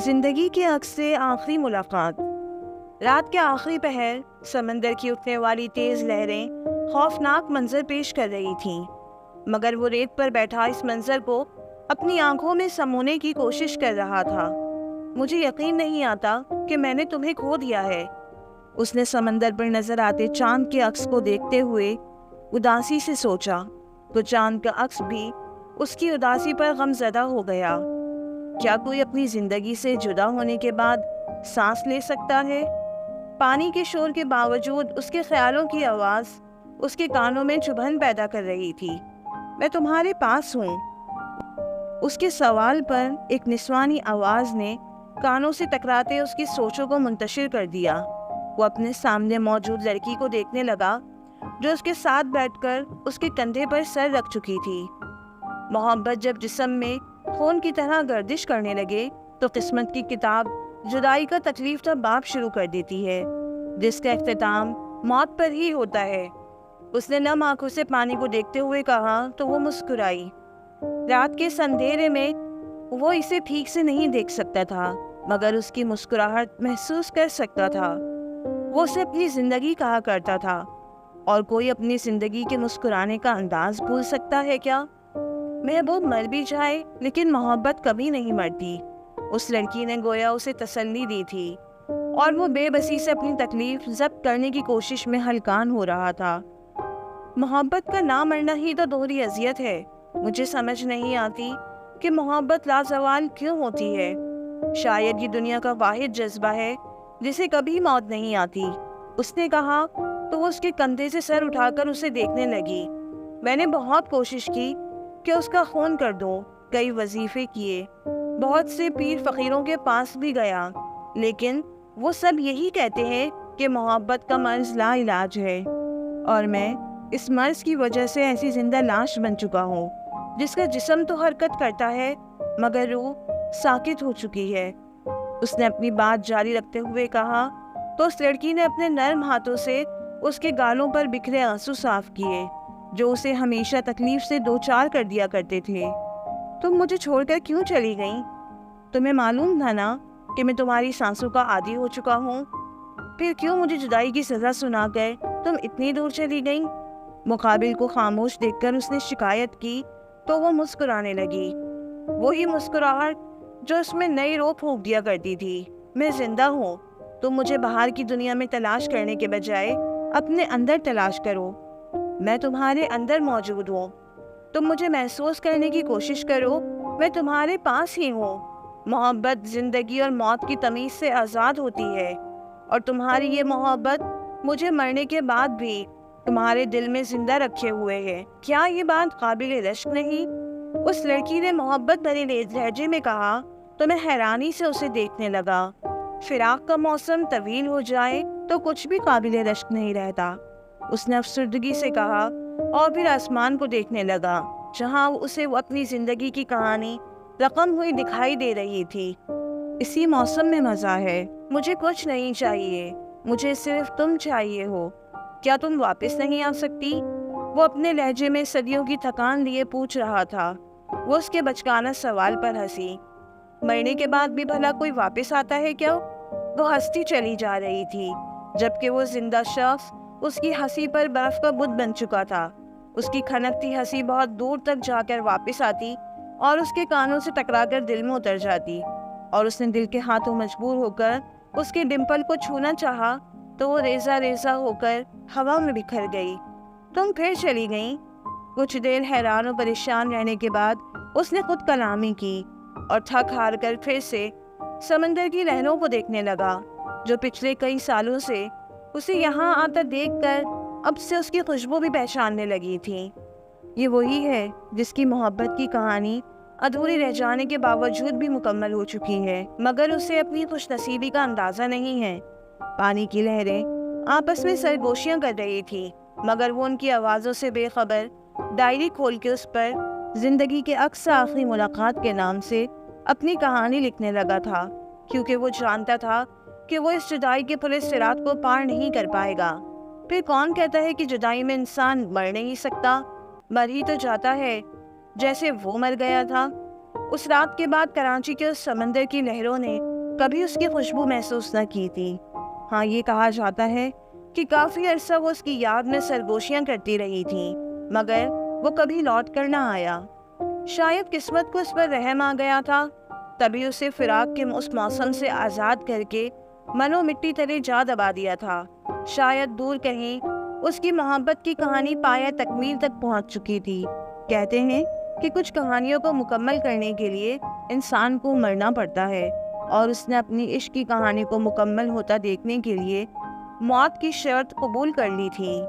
زندگی کے عکس سے آخری ملاقات۔ رات کے آخری پہر سمندر کی اٹھنے والی تیز لہریں خوفناک منظر پیش کر رہی تھیں، مگر وہ ریت پر بیٹھا اس منظر کو اپنی آنکھوں میں سمونے کی کوشش کر رہا تھا۔ مجھے یقین نہیں آتا کہ میں نے تمہیں کھو دیا ہے۔ اس نے سمندر پر نظر آتے چاند کے عکس کو دیکھتے ہوئے اداسی سے سوچا، تو چاند کا عکس بھی اس کی اداسی پر غم زدہ ہو گیا۔ کیا کوئی اپنی زندگی سے جدا ہونے کے بعد سانس لے سکتا ہے؟ پانی کے شور کے باوجود اس کے خیالوں کی آواز اس کے کانوں میں چبھن پیدا کر رہی تھی۔ میں تمہارے پاس ہوں۔ اس کے سوال پر ایک نسوانی آواز نے کانوں سے ٹکراتے اس کی سوچوں کو منتشر کر دیا۔ وہ اپنے سامنے موجود لڑکی کو دیکھنے لگا جو اس کے ساتھ بیٹھ کر اس کے کندھے پر سر رکھ چکی تھی۔ محبت جب جسم میں خون کی طرح گردش کرنے لگے تو قسمت کی کتاب جدائی کا تکلیف کا باب شروع کر دیتی ہے، جس کا اختتام موت پر ہی ہوتا ہے۔ اس نے نم آنکھوں سے پانی کو دیکھتے ہوئے کہا تو وہ مسکرائی۔ رات کے اندھیرے میں وہ اسے ٹھیک سے نہیں دیکھ سکتا تھا، مگر اس کی مسکراہٹ محسوس کر سکتا تھا۔ وہ اسے اپنی زندگی کہا کرتا تھا، اور کوئی اپنی زندگی کے مسکرانے کا انداز بھول سکتا ہے کیا؟ محبوب مر بھی جائے لیکن محبت کبھی نہیں مرتی، اس لڑکی نے گویا اسے تسلی دی تھی، اور وہ بے بسی سے اپنی تکلیف ضبط کرنے کی کوشش میں ہلکان ہو رہا تھا۔ محبت کا نہ مرنا ہی تو دوہری اذیت ہے۔ مجھے سمجھ نہیں آتی کہ محبت لازوال کیوں ہوتی ہے۔ شاید یہ دنیا کا واحد جذبہ ہے جسے کبھی موت نہیں آتی۔ اس نے کہا تو وہ اس کے کندھے سے سر اٹھا کر اسے دیکھنے لگی۔ میں نے بہت کوشش کی کہ اس کا خون کر دوں، کئی وظیفے کیے، بہت سے پیر فقیروں کے پاس بھی گیا، لیکن وہ سب یہی کہتے ہیں کہ محبت کا مرض لا علاج ہے، اور میں اس مرض کی وجہ سے ایسی زندہ لاش بن چکا ہوں جس کا جسم تو حرکت کرتا ہے مگر روح ساکت ہو چکی ہے۔ اس نے اپنی بات جاری رکھتے ہوئے کہا تو اس لڑکی نے اپنے نرم ہاتھوں سے اس کے گالوں پر بکھرے آنسو صاف کیے جو اسے ہمیشہ تکلیف سے دوچار کر دیا کرتے تھے۔ تم مجھے چھوڑ کر کیوں چلی گئیں؟ تمہیں معلوم تھا نا کہ میں تمہاری سانسوں کا عادی ہو چکا ہوں، پھر کیوں مجھے جدائی کی سزا سنا کر تم اتنی دور چلی گئیں؟ مقابل کو خاموش دیکھ کر اس نے شکایت کی تو وہ مسکرانے لگی، وہی مسکراہٹ جو اس میں نئی روح پھونک دیا کرتی تھی۔ میں زندہ ہوں، تم مجھے باہر کی دنیا میں تلاش کرنے کے بجائے اپنے اندر تلاش کرو۔ میں تمہارے اندر موجود ہوں، تم مجھے محسوس کرنے کی کوشش کرو، میں تمہارے پاس ہی ہوں۔ محبت زندگی اور موت کی تمیز سے آزاد ہوتی ہے، اور تمہاری یہ محبت مجھے مرنے کے بعد بھی تمہارے دل میں زندہ رکھے ہوئے ہے۔ کیا یہ بات قابل رشک نہیں؟ اس لڑکی نے محبت بھرے لہجے میں کہا تو میں حیرانی سے اسے دیکھنے لگا۔ فراق کا موسم طویل ہو جائے تو کچھ بھی قابل رشک نہیں رہتا، اس نے افسردگی سے کہا، اور پھر آسمان کو دیکھنے لگا جہاں اسے اپنی زندگی کی کہانی رقم ہوئی دکھائی دے رہی تھی۔ اسی موسم میں مزہ ہے، مجھے کچھ نہیں چاہیے، مجھے صرف تم چاہیے ہو۔ کیا تم واپس نہیں آ سکتی؟ وہ اپنے لہجے میں صدیوں کی تھکان لیے پوچھ رہا تھا۔ وہ اس کے بچکانہ سوال پر ہنسی۔ مرنے کے بعد بھی بھلا کوئی واپس آتا ہے کیا؟ وہ ہنستی چلی جا رہی تھی، جبکہ وہ زندہ شخص اس کی ہنسی پر برف کا بت بن چکا تھا۔ اس کی کھنکتی ہنسی بہت دور تک جا کر واپس آتی اور اس کے کانوں سے ٹکرا کر دل میں اتر جاتی، اور اس نے دل کے ہاتھوں مجبور ہو کر اس کے ڈمپل کو چھونا چاہا تو وہ ریزہ ریزہ ہو کر ہوا میں بکھر گئی۔ تم پھر چلی گئیں؟ کچھ دیر حیران و پریشان رہنے کے بعد اس نے خود کلامی کی اور تھک ہار کر پھر سے سمندر کی لہروں کو دیکھنے لگا جو پچھلے کئی سالوں سے اسے یہاں آتا دیکھ کر اب سے اس کی خوشبو بھی پہچاننے لگی تھی۔ یہ وہی ہے جس کی محبت کی کہانی ادھوری رہ جانے کے باوجود بھی مکمل ہو چکی ہے، مگر اسے اپنی خوش نصیبی کا اندازہ نہیں ہے۔ پانی کی لہریں آپس میں سرگوشیاں کر رہی تھی، مگر وہ ان کی آوازوں سے بے خبر ڈائری کھول کے اس پر زندگی کے عکس سے آخری ملاقات کے نام سے اپنی کہانی لکھنے لگا تھا، کیونکہ وہ جانتا تھا کہ وہ اس جدائی کے پورے صراط کو پار نہیں کر پائے گا۔ پھر کون کہتا ہے کہ جدائی میں انسان مر نہیں سکتا؟ مر ہی تو جاتا ہے، جیسے وہ مر گیا تھا۔ اس رات کے بعد کراچی کے اس سمندر کی لہروں نے کبھی اس کی خوشبو محسوس نہ کی تھی۔ ہاں، یہ کہا جاتا ہے کہ کافی عرصہ وہ اس کی یاد میں سرگوشیاں کرتی رہی تھیں، مگر وہ کبھی لوٹ کر نہ آیا۔ شاید قسمت کو اس پر رحم آ گیا تھا، تبھی اسے فراق کے اس موسم سے آزاد کر کے منو مٹی تلے جا دبا دیا تھا۔ شاید دور کہیں اس کی محبت کی کہانی پایہ تکمیل تک پہنچ چکی تھی۔ کہتے ہیں کہ کچھ کہانیوں کو مکمل کرنے کے لیے انسان کو مرنا پڑتا ہے، اور اس نے اپنی عشق کی کہانی کو مکمل ہوتا دیکھنے کے لیے موت کی شرط قبول کر لی تھی۔